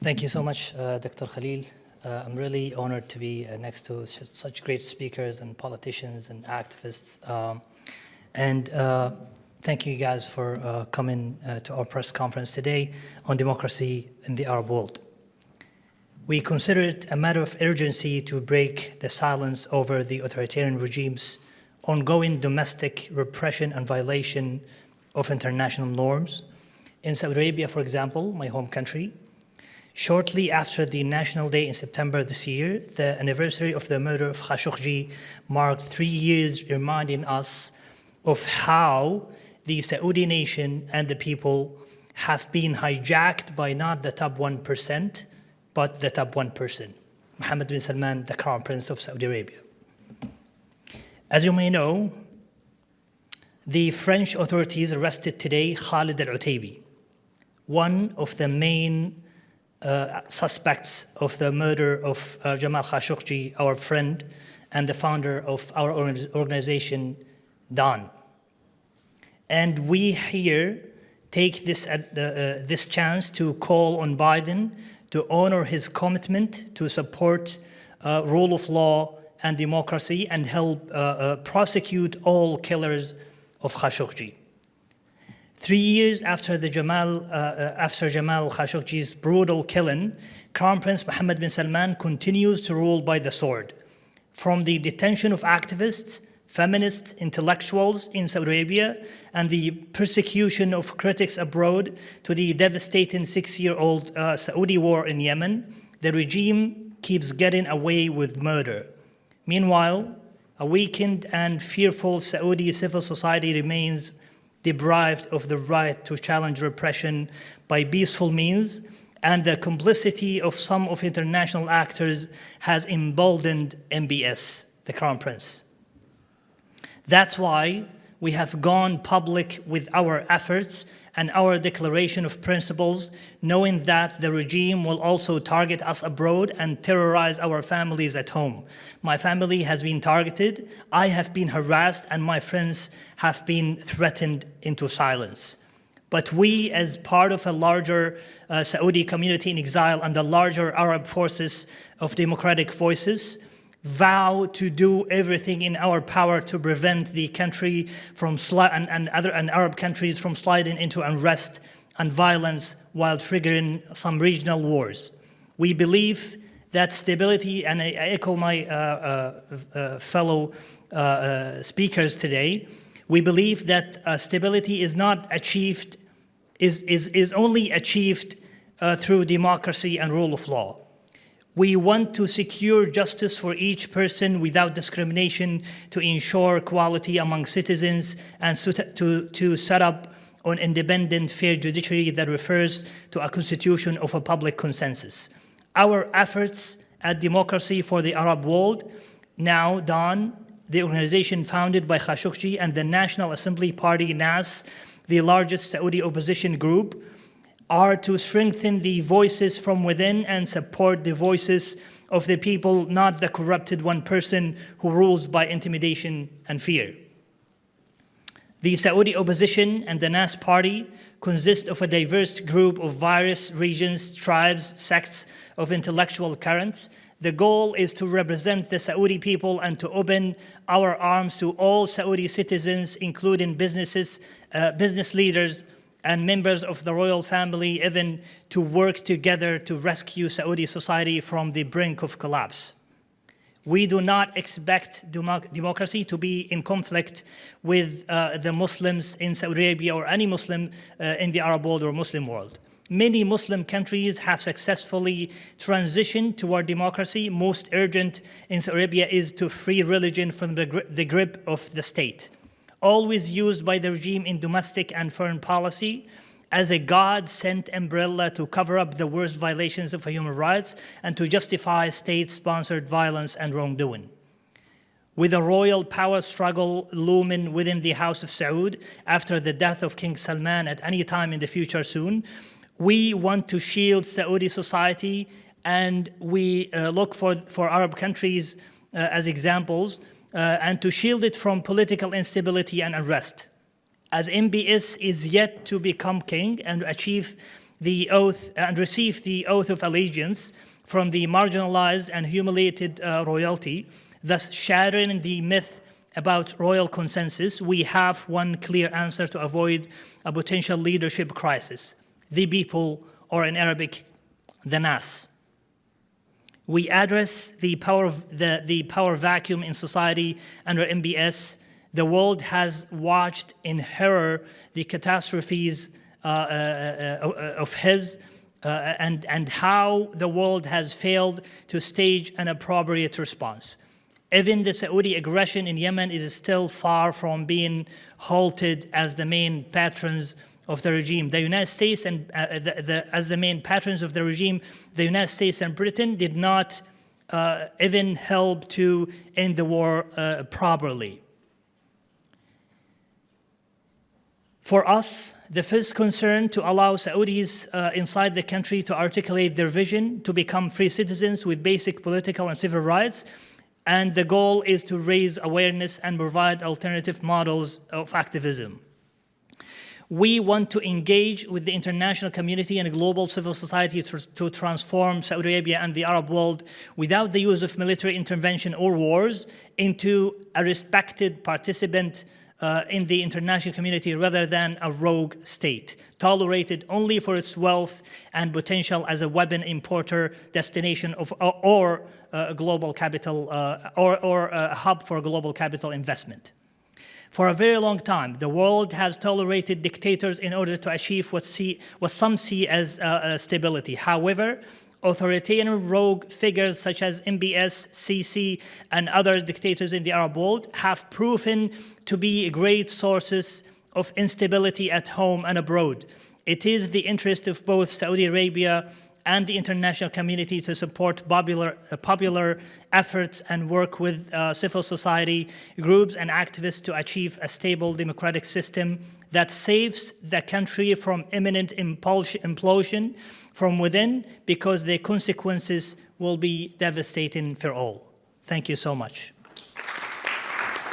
Thank you so much, Dr. Khalil. I'm really honored to be next to such great speakers and politicians and activists. And thank you guys for coming to our press conference today on democracy in the Arab world. We consider it a matter of urgency to break the silence over the authoritarian regime's ongoing domestic repression and violation of international norms. In Saudi Arabia, for example, my home country, shortly after the National Day in September this year, the anniversary of the murder of Khashoggi marked 3 years, reminding us of how the Saudi nation and the people have been hijacked by not the top 1%, but the top 1%, Mohammed bin Salman, the Crown Prince of Saudi Arabia. As you may know, the French authorities arrested today Khalid al-Utaibi, one of the main suspects of the murder of Jamal Khashoggi, our friend, and the founder of our organization, DAN. And we here take this chance to call on Biden to honor his commitment to support rule of law and democracy and help prosecute all killers of Khashoggi. 3 years after Jamal Khashoggi's brutal killing, Crown Prince Mohammed bin Salman continues to rule by the sword. From the detention of activists, feminists, intellectuals in Saudi Arabia, and the persecution of critics abroad, to the devastating 6-year-old Saudi war in Yemen, the regime keeps getting away with murder. Meanwhile, a weakened and fearful Saudi civil society remains deprived of the right to challenge repression by peaceful means, and the complicity of some of international actors has emboldened MBS, the Crown Prince. That's why we have gone public with our efforts and our declaration of principles, knowing that the regime will also target us abroad and terrorize our families at home. My family has been targeted, I have been harassed, and my friends have been threatened into silence. But we, as part of a larger Saudi community in exile and the larger Arab forces of democratic voices, vow to do everything in our power to prevent the country from and Arab countries from sliding into unrest and violence while triggering some regional wars. We believe that stability, and I echo my fellow speakers today, we believe that stability is not achieved, is only achieved through democracy and rule of law. We want to secure justice for each person without discrimination, to ensure equality among citizens, and to set up an independent, fair judiciary that refers to a constitution of a public consensus. Our efforts at Democracy for the Arab World, now DAN, the organization founded by Khashoggi, and the National Assembly Party, NAS, the largest Saudi opposition group, are to strengthen the voices from within and support the voices of the people, not the corrupted one person who rules by intimidation and fear. The Saudi opposition and the NAS party consist of a diverse group of various regions, tribes, sects of intellectual currents. The goal is to represent the Saudi people and to open our arms to all Saudi citizens, including business leaders, and members of the royal family, even to work together to rescue Saudi society from the brink of collapse. We do not expect democracy to be in conflict with the Muslims in Saudi Arabia or any Muslim in the Arab world or Muslim world. Many Muslim countries have successfully transitioned toward democracy. Most urgent in Saudi Arabia is to free religion from the grip of the state, always used by the regime in domestic and foreign policy as a God-sent umbrella to cover up the worst violations of human rights and to justify state-sponsored violence and wrongdoing. With a royal power struggle looming within the House of Saud after the death of King Salman at any time in the future soon, we want to shield Saudi society, and we look for Arab countries as examples, and to shield it from political instability and unrest. As MBS is yet to become king and achieve the oath and received the oath of allegiance from the marginalized and humiliated royalty, thus shattering the myth about royal consensus. We have one clear answer to avoid a potential leadership crisis: the people, or in Arabic, the nas. We address the power vacuum in society under MBS. The world has watched in horror the catastrophes of his and how the world has failed to stage an appropriate response. Even the Saudi aggression in Yemen is still far from being halted as the main patrons of the regime. The United States and as the main patrons of the regime, the United States and Britain did not even help to end the war properly. For us, the first concern to allow Saudis inside the country to articulate their vision to become free citizens with basic political and civil rights. And the goal is to raise awareness and provide alternative models of activism. We want to engage with the international community and global civil society to transform Saudi Arabia and the Arab world without the use of military intervention or wars into a respected participant in the international community rather than a rogue state, tolerated only for its wealth and potential as a weapon importer, destination of or a global capital or a hub for global capital investment. For a very long time, the world has tolerated dictators in order to achieve what some see as stability. However, authoritarian rogue figures such as MBS, Sisi, and other dictators in the Arab world have proven to be great sources of instability at home and abroad. It is the interest of both Saudi Arabia and the international community to support popular efforts and work with civil society groups and activists to achieve a stable democratic system that saves the country from imminent implosion from within, because the consequences will be devastating for all. Thank you so much.